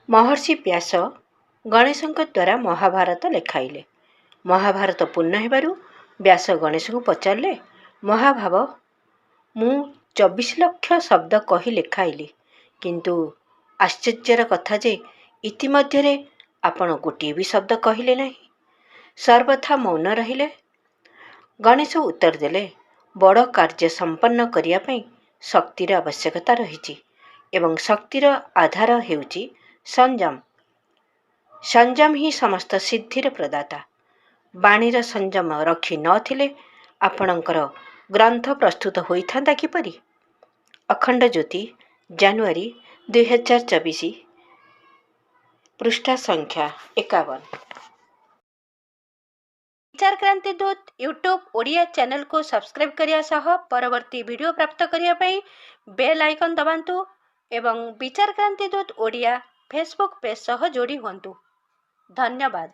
महर्षि व्यास गणेशଙ୍କ द्वारा महाभारत लेखाइले। महाभारत पूर्ण हेबारु व्यास गणेश को पचारे, महाभाव मु 24 लाख शब्द कही लेखाइली, किंतु आश्चर्यर कथा जे इतिमध्य आपण गोटे भी शब्द कहले नहीं, सर्वथा मौन रहिले। गणेश उत्तर देले, बड़ कार्य संपन्न करने शक्तिर आवश्यकता रही एवं शक्तिर आधार हेउची संयम। संयम ही समस्त सिद्धिर प्रदाता। बाणीर संयम रखी नथिले आपणकर ग्रंथ प्रस्तुत होइथांदा किपरि। अखंड ज्योति जनवरी 2024 पृष्ठा संख्या 51। विचार क्रांति दूत यूट्यूब ओडिया चैनल को सब्सक्राइब करिया सह परवर्ती वीडियो प्राप्त करिया पई बेल आइकन दबांतु एवं विचार क्रांति दूत ओडिया फेसबुक पेज सह जोड़ी हुंतु। धन्यवाद।